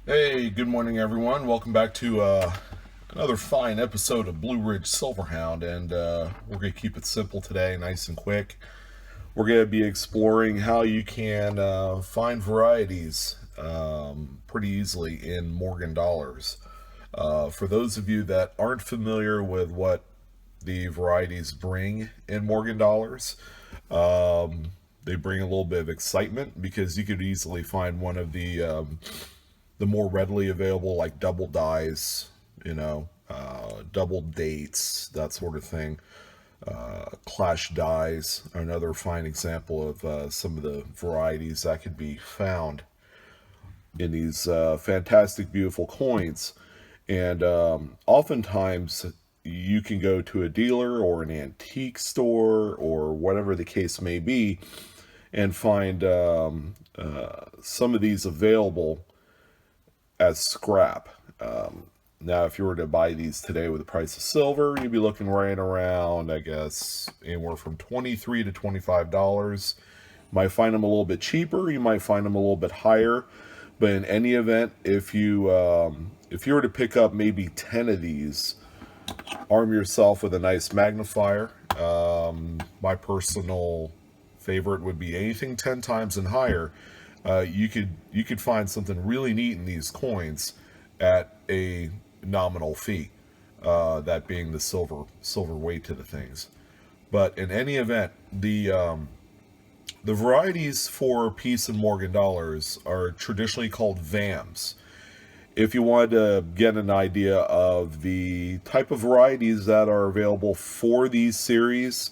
Hey, good morning, everyone. Welcome back to another fine episode of Blue Ridge Silverhound, and we're going to keep it simple today, nice and quick. We're going to be exploring how you can find varieties pretty easily in Morgan dollars. For those of you that aren't familiar with what the varieties bring in Morgan dollars, they bring a little bit of excitement because you could easily find one of the more readily available, like double dies, double dates, that sort of thing. Clash dies are another fine example of some of the varieties that could be found in these fantastic, beautiful coins. And oftentimes, you can go to a dealer or an antique store or whatever the case may be and find some of these available as scrap. Now, if you were to buy these today with the price of silver, you'd be looking right around, I guess, anywhere from $23 to $25. You might find them a little bit cheaper. You might find them a little bit higher. But in any event, if you were to pick up maybe 10 of these, arm yourself with a nice magnifier. My personal favorite would be anything 10 times and higher. You could find something really neat in these coins at a nominal fee, that being the silver weight to the things. But in any event, the varieties for Peace and Morgan dollars are traditionally called VAMs. If you wanted to get an idea of the type of varieties that are available for these series,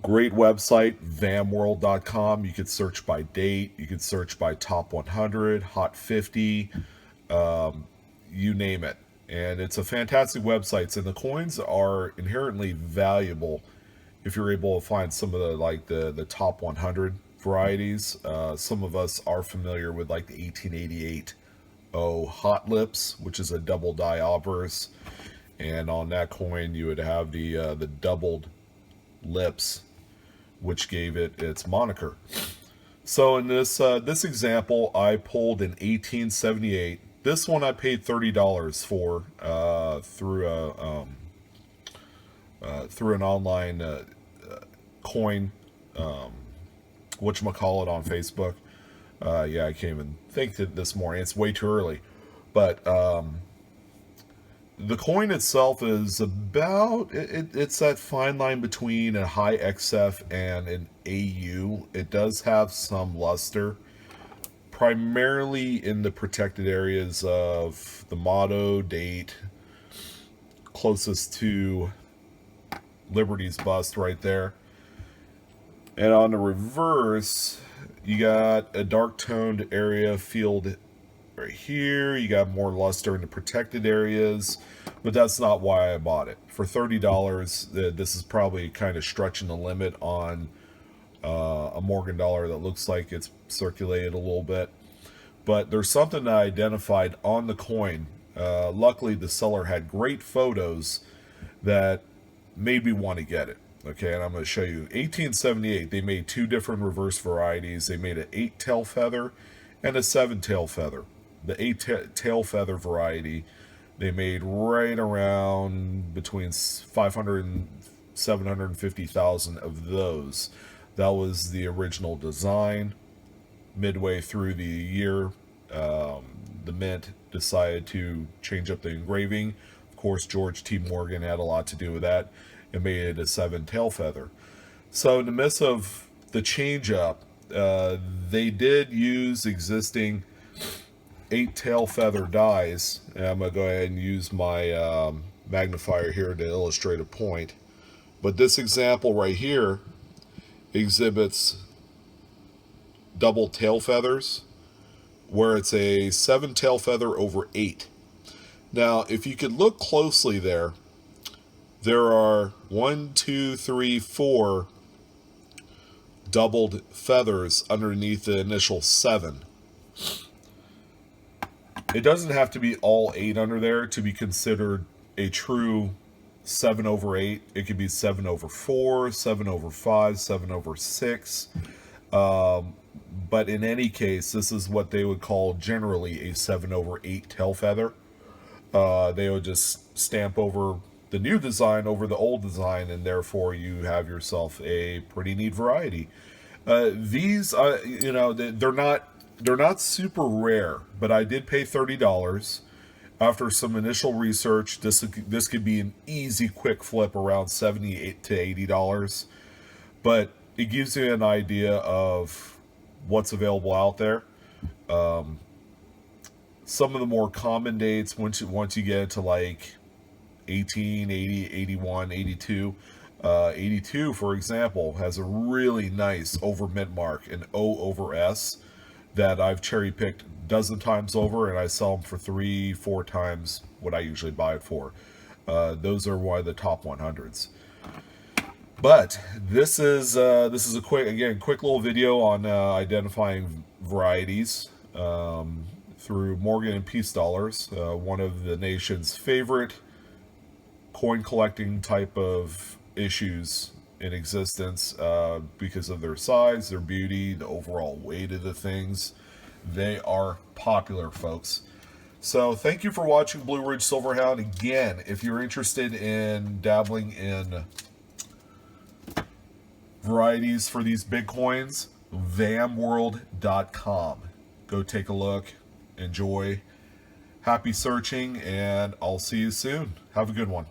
great website, vamworld.com. You could search by date, you could search by top 100, hot 50, you name it. And it's a fantastic website, and the coins are inherently valuable if you're able to find some of the top 100 varieties. Some of us are familiar with like the 1888 Hot Lips, which is a double die obverse, and on that coin you would have the doubled lips, which gave it its moniker. So in this example, I pulled an 1878. This one I paid $30 for through an online coin, whatchamacallit, on Facebook. Yeah, I can't even think that this morning. It's way too early. But the coin itself is it's that fine line between a high XF and an AU. It does have some luster, primarily in the protected areas of the motto date, closest to Liberty's bust right there. And on the reverse, you got a dark toned area field right here. You got more luster in the protected areas, but that's not why I bought it. For $30, this is probably kind of stretching the limit on a Morgan dollar that looks like it's circulated a little bit. But there's something that I identified on the coin. Luckily, the seller had great photos that made me want to get it. Okay, and I'm going to show you. 1878, they made two different reverse varieties. They made an 8-tail feather and a 7-tail feather. The 8-tail feather variety, they made right around between 500 and 750,000 of those. That was the original design. Midway through the year, the mint decided to change up the engraving. Of course, George T. Morgan had a lot to do with that and made it a 7-tail feather. So in the midst of the change up, they did use existing 8-tail feather dies. And I'm going to go ahead and use my magnifier here to illustrate a point. But this example right here exhibits double tail feathers, where it's a 7-tail feather over 8. Now, if you could look closely there are 1, 2, 3, 4 doubled feathers underneath the initial 7. It doesn't have to be all 8 under there to be considered a true 7 over 8. It could be 7 over 4, 7 over 5, 7 over 6. But in any case, this is what they would call generally a 7/8 tail feather. They would just stamp over the new design over the old design, and therefore you have yourself a pretty neat variety. These, they're not super rare, but I did pay $30. After some initial research, this could be an easy, quick flip around $78 to $80, but it gives you an idea of what's available out there. Some of the more common dates, once you get to like 18, 80, 81, 82. 82, for example, has a really nice over mint mark, an O over S, that I've cherry picked a dozen times over, and I sell them for 3-4 times what I usually buy it for. Those are one of the top 100s. But this is a quick little video on identifying varieties through Morgan and Peace dollars, one of the nation's favorite coin collecting type of issues in existence, because of their size, their beauty, the overall weight of the things. They are popular, folks. So thank you for watching Blue Ridge Silverhound. Again, if you're interested in dabbling in varieties for these big coins, vamworld.com. Go take a look. Enjoy. Happy searching, and I'll see you soon. Have a good one.